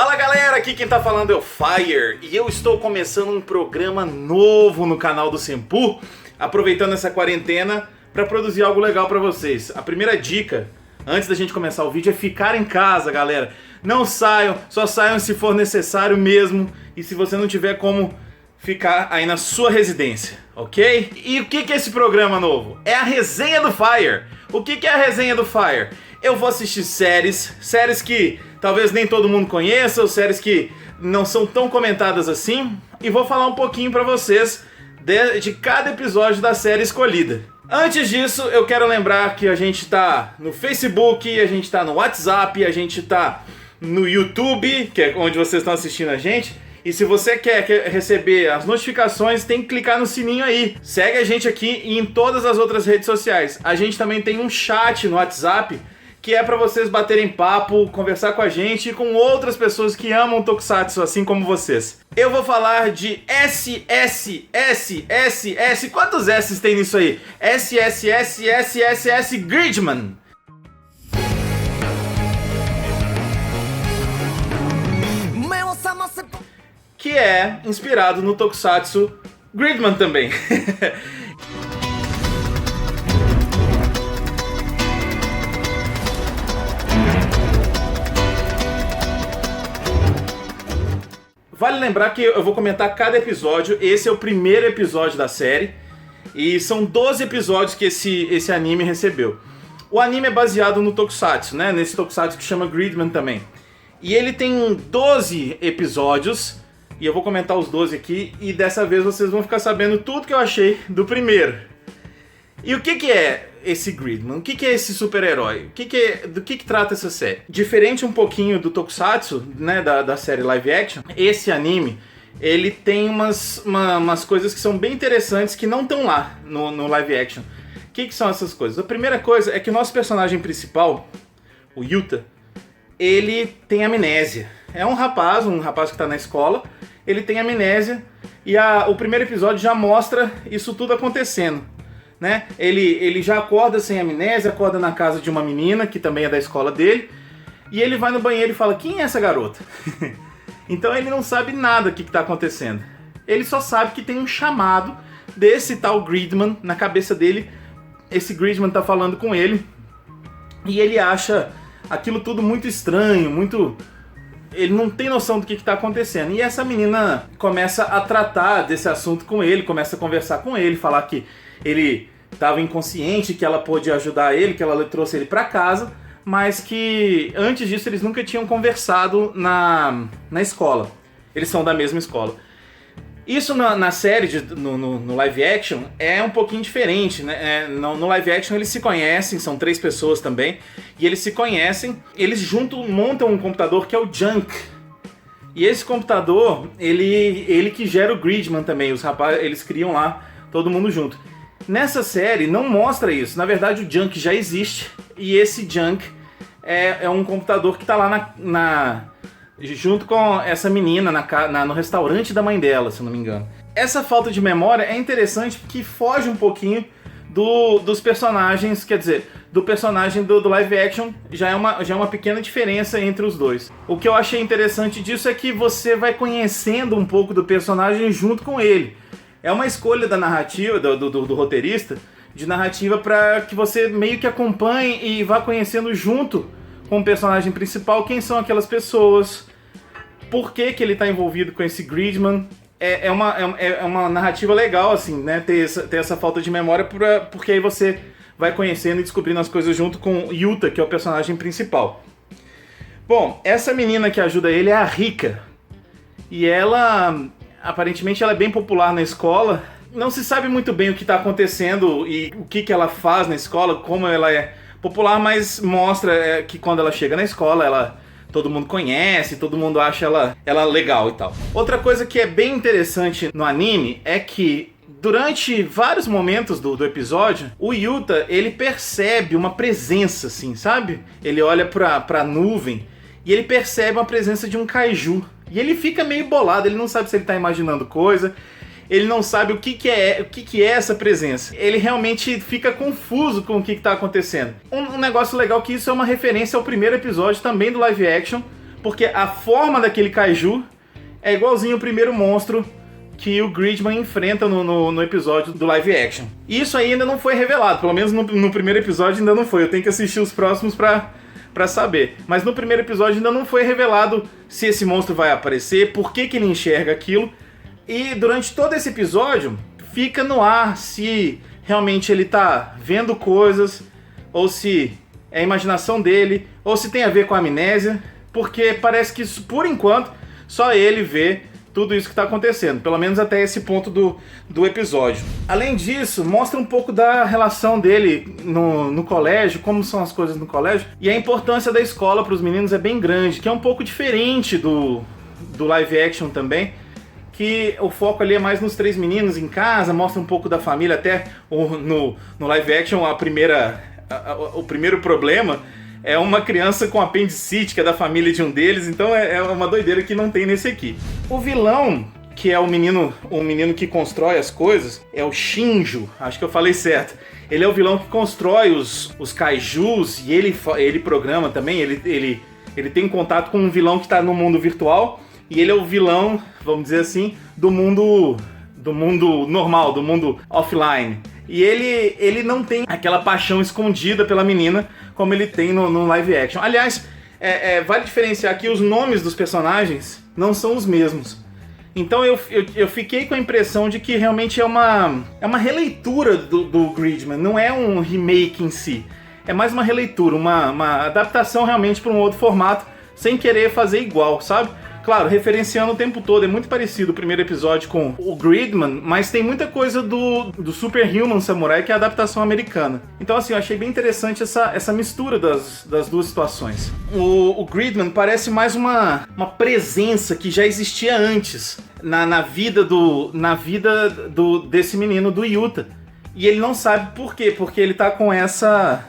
Fala galera, aqui quem tá falando é o Fire e eu estou começando um programa novo no canal do Senpu, aproveitando essa quarentena para produzir algo legal para vocês. A primeira dica, antes da gente começar o vídeo, é ficar em casa, galera. Não saiam, só saiam se for necessário mesmo e se você não tiver como ficar aí na sua residência, ok? E o que é esse programa novo? É a resenha do Fire. O que é a resenha do Fire? Eu vou assistir séries que talvez nem todo mundo conheça, ou séries que não são tão comentadas assim, e vou falar um pouquinho pra vocês de cada episódio da série escolhida. Antes disso, eu quero lembrar que a gente tá no Facebook, a gente tá no WhatsApp, a gente tá no YouTube, que é onde vocês estão assistindo a gente. E se você quer receber as notificações, tem que clicar no sininho aí. Segue a gente aqui e em todas as outras redes sociais. A gente também tem um chat no WhatsApp, que é para vocês baterem papo, conversar com a gente e com outras pessoas que amam Tokusatsu, assim como vocês. Eu vou falar de SSSSS. Quantos S tem nisso aí? SSSSSS Gridman. Que é inspirado no Tokusatsu Gridman também. Vale lembrar que eu vou comentar cada episódio. Esse é o primeiro episódio da série e são 12 episódios que esse anime recebeu. O anime é baseado no Tokusatsu, né? Nesse Tokusatsu que chama Gridman também. E ele tem 12 episódios e eu vou comentar os 12 aqui e dessa vez vocês vão ficar sabendo tudo que eu achei do primeiro. E o que é esse Gridman? O que é esse super-herói? Do que trata essa série? Diferente um pouquinho do Tokusatsu, né, da série live action, esse anime, ele tem umas coisas que são bem interessantes que não estão lá no live action. O que são essas coisas? A primeira coisa é que o nosso personagem principal, o Yuta, ele tem amnésia. É um rapaz que está na escola, ele tem amnésia e o primeiro episódio já mostra isso tudo acontecendo. Né? Ele já acorda sem amnésia, acorda na casa de uma menina, que também é da escola dele, e ele vai no banheiro e fala, quem é essa garota? Então ele não sabe nada do que está acontecendo. Ele só sabe que tem um chamado desse tal Gridman na cabeça dele. Esse Gridman está falando com ele, e ele acha aquilo tudo muito estranho, ele não tem noção do que está acontecendo. E essa menina começa a tratar desse assunto com ele, começa a conversar com ele, falar que ele estava inconsciente, que ela pôde ajudar ele, que ela trouxe ele para casa, mas que antes disso eles nunca tinham conversado na escola. Eles são da mesma escola. Isso na série, no live action, é um pouquinho diferente, né? No live action eles se conhecem, são 3 pessoas também, e eles se conhecem, eles juntos montam um computador que é o Junk. E esse computador, ele que gera o Gridman também, os rapazes, eles criam lá todo mundo junto. Nessa série não mostra isso, na verdade o Junk já existe, e esse Junk é um computador que está lá junto com essa menina no restaurante da mãe dela, se eu não me engano. Essa falta de memória é interessante porque foge um pouquinho dos personagens, quer dizer, do personagem do live action, já é uma pequena diferença entre os dois. O que eu achei interessante disso é que você vai conhecendo um pouco do personagem junto com ele. É uma escolha da narrativa, do roteirista, de narrativa para que você meio que acompanhe e vá conhecendo junto com o personagem principal quem são aquelas pessoas, por que ele está envolvido com esse Gridman. É uma narrativa legal, assim, né? Ter essa falta de memória, porque aí você vai conhecendo e descobrindo as coisas junto com Yuta, que é o personagem principal. Bom, essa menina que ajuda ele é a Rika. E ela, aparentemente, ela é bem popular na escola. Não se sabe muito bem o que está acontecendo e o que ela faz na escola, como ela é popular, mas mostra que quando ela chega na escola, todo mundo conhece, todo mundo acha ela legal e tal. Outra coisa que é bem interessante no anime é que durante vários momentos do episódio, o Yuta, ele percebe uma presença, assim, sabe? Ele olha pra nuvem e ele percebe uma presença de um kaiju. E ele fica meio bolado, ele não sabe se ele tá imaginando coisa, ele não sabe o que é essa presença. Ele realmente fica confuso com o que tá acontecendo. Um negócio legal que isso é uma referência ao primeiro episódio também do live action, porque a forma daquele kaiju é igualzinho o primeiro monstro que o Gridman enfrenta no episódio do live action. Isso aí ainda não foi revelado, pelo menos no primeiro episódio ainda não foi. Eu tenho que assistir os próximos pra saber. Mas no primeiro episódio ainda não foi revelado se esse monstro vai aparecer, por que ele enxerga aquilo. E durante todo esse episódio fica no ar se realmente ele tá vendo coisas, ou se é a imaginação dele, ou se tem a ver com a amnésia, porque parece que por enquanto só ele vê tudo isso que está acontecendo, pelo menos até esse ponto do episódio. Além disso, mostra um pouco da relação dele no colégio, como são as coisas no colégio, e a importância da escola para os meninos é bem grande, que é um pouco diferente do live action também, que o foco ali é mais nos 3 meninos em casa, mostra um pouco da família, até no live action o primeiro problema é uma criança com apendicite, que é da família de um deles, então é uma doideira que não tem nesse aqui. O vilão, que é o menino que constrói as coisas, é o Shinjo, acho que eu falei certo. Ele é o vilão que constrói os kaijus, e ele programa também, ele tem contato com um vilão que está no mundo virtual, e ele é o vilão, vamos dizer assim, do mundo normal, do mundo offline. E ele não tem aquela paixão escondida pela menina como ele tem no live action. Aliás, vale diferenciar que os nomes dos personagens não são os mesmos. Então eu fiquei com a impressão de que realmente é uma releitura do Gridman, não é um remake em si. É mais uma releitura, uma adaptação realmente para um outro formato, sem querer fazer igual, sabe? Claro, referenciando o tempo todo, é muito parecido o primeiro episódio com o Gridman, mas tem muita coisa do Superhuman Samurai, que é a adaptação americana. Então assim, eu achei bem interessante essa mistura das duas situações. O Gridman parece mais uma presença que já existia antes na vida desse menino, do Yuta. E ele não sabe por quê, porque ele tá com essa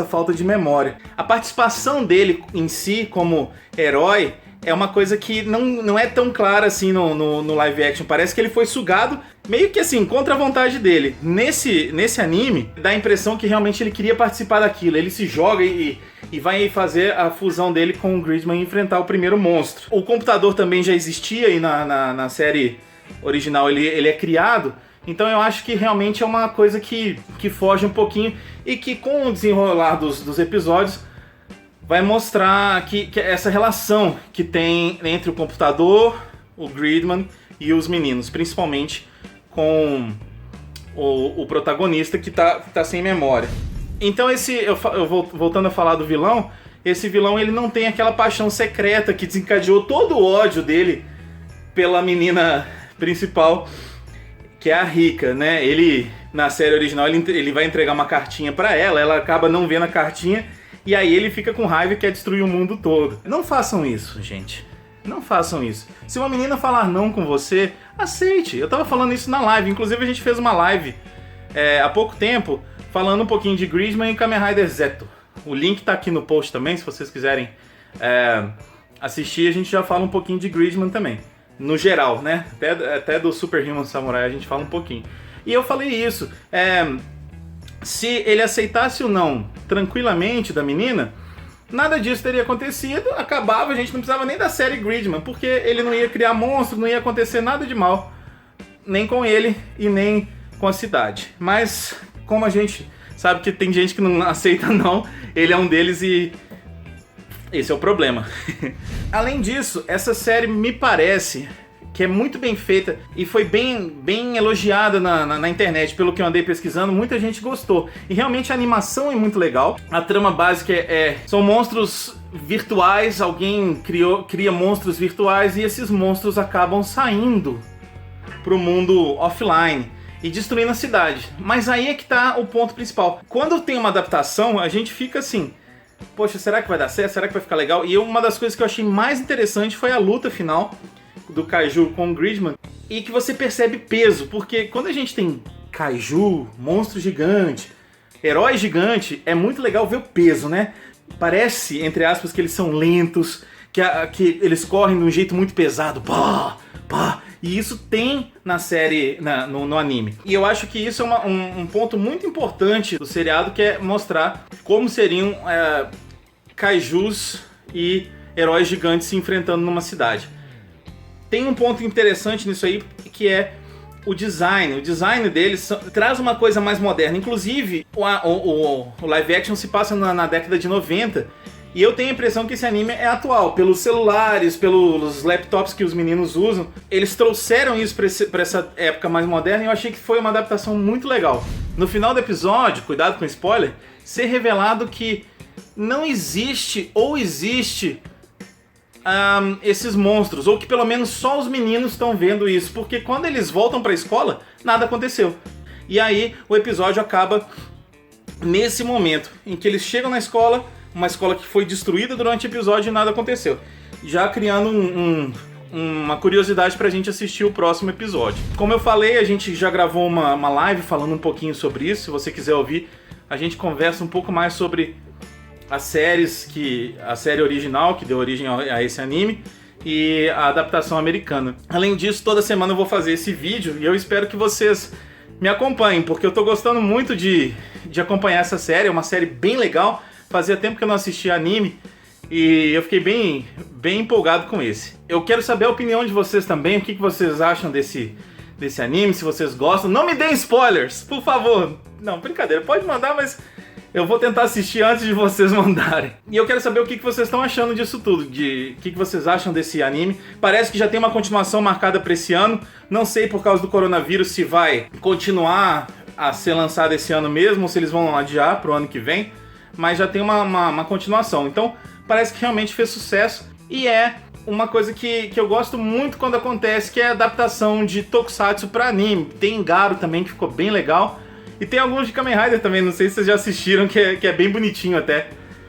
falta de memória. A participação dele em si como herói é uma coisa que não é tão clara assim no live action. Parece que ele foi sugado meio que assim, contra a vontade dele. Nesse anime, dá a impressão que realmente ele queria participar daquilo. Ele se joga e vai fazer a fusão dele com o Gridman e enfrentar o primeiro monstro. O computador também já existia e na série original ele é criado. Então eu acho que realmente é uma coisa que foge um pouquinho e que com o desenrolar dos episódios vai mostrar que essa relação que tem entre o computador, o Gridman e os meninos, principalmente com o protagonista que tá sem memória. Então voltando a falar do vilão, esse vilão ele não tem aquela paixão secreta que desencadeou todo o ódio dele pela menina principal, que é a Rika, né? Ele, na série original, ele vai entregar uma cartinha pra ela acaba não vendo a cartinha, e aí ele fica com raiva e quer destruir o mundo todo. Não façam isso, gente. Não façam isso. Se uma menina falar não com você, aceite. Eu tava falando isso na live, inclusive a gente fez uma live há pouco tempo, falando um pouquinho de Gridman e Kamen Rider Zeto. O link tá aqui no post também, se vocês quiserem assistir, a gente já fala um pouquinho de Gridman também. No geral, né? Até do Superhuman Samurai a gente fala um pouquinho. E eu falei isso. Se ele aceitasse o não tranquilamente da menina, nada disso teria acontecido, acabava, a gente não precisava nem da série Gridman, porque ele não ia criar monstro, não ia acontecer nada de mal, nem com ele e nem com a cidade. Mas, como a gente sabe que tem gente que não aceita não, ele é um deles e esse é o problema. Além disso, essa série me parece que é muito bem feita e foi bem elogiada na internet. Pelo que eu andei pesquisando, muita gente gostou. E realmente a animação é muito legal. A trama básica são monstros virtuais, alguém cria monstros virtuais e esses monstros acabam saindo pro mundo offline e destruindo a cidade. Mas aí é que tá o ponto principal. Quando tem uma adaptação, a gente fica assim, poxa, será que vai dar certo? Será que vai ficar legal? E uma das coisas que eu achei mais interessante foi a luta final do Kaiju com o Gridman, e que você percebe peso, porque quando a gente tem Kaiju, monstro gigante, herói gigante, é muito legal ver o peso, né? Parece, entre aspas, que eles são lentos, que eles correm de um jeito muito pesado, pá, pá, e isso tem na série, no anime. E eu acho que isso é um ponto muito importante do seriado, que é mostrar como seriam Kaijus e heróis gigantes se enfrentando numa cidade. Tem um ponto interessante nisso aí, que é o design. O design deles traz uma coisa mais moderna. Inclusive, o live action se passa na década de 90. E eu tenho a impressão que esse anime é atual. Pelos celulares, pelos laptops que os meninos usam. Eles trouxeram isso pra essa época mais moderna. E eu achei que foi uma adaptação muito legal. No final do episódio, cuidado com spoiler, ser revelado que não existe ou existe esses monstros, ou que pelo menos só os meninos estão vendo isso, porque quando eles voltam pra escola, nada aconteceu. E aí o episódio acaba nesse momento, em que eles chegam na escola, uma escola que foi destruída durante o episódio e nada aconteceu. Já criando uma curiosidade pra gente assistir o próximo episódio. Como eu falei, a gente já gravou uma live falando um pouquinho sobre isso, se você quiser ouvir, a gente conversa um pouco mais sobre a série original que deu origem a esse anime e a adaptação americana. Além disso, toda semana eu vou fazer esse vídeo e eu espero que vocês me acompanhem, porque eu tô gostando muito de acompanhar essa série. É uma série bem legal, fazia tempo que eu não assistia anime e eu fiquei bem empolgado com esse. Eu quero saber a opinião de vocês também, o que vocês acham desse anime, se vocês gostam. Não me deem spoilers, por favor. Não, brincadeira, pode mandar, mas eu vou tentar assistir antes de vocês mandarem. E eu quero saber o que vocês estão achando disso tudo, o que vocês acham desse anime. Parece que já tem uma continuação marcada para esse ano. Não sei por causa do coronavírus se vai continuar a ser lançado esse ano mesmo, ou se eles vão adiar pro ano que vem. Mas já tem uma continuação. Então parece que realmente fez sucesso. E é uma coisa que eu gosto muito quando acontece, que é a adaptação de Tokusatsu para anime. Tem Garo também, que ficou bem legal. E tem alguns de Kamen Rider também, não sei se vocês já assistiram, que é bem bonitinho até.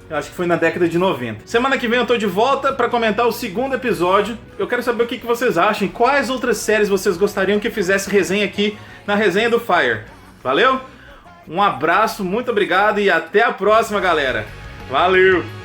Eu acho que foi na década de 90. Semana que vem eu tô de volta pra comentar o segundo episódio. Eu quero saber o que vocês acham, quais outras séries vocês gostariam que eu fizesse resenha aqui na resenha do Fire. Valeu? Um abraço, muito obrigado e até a próxima, galera. Valeu!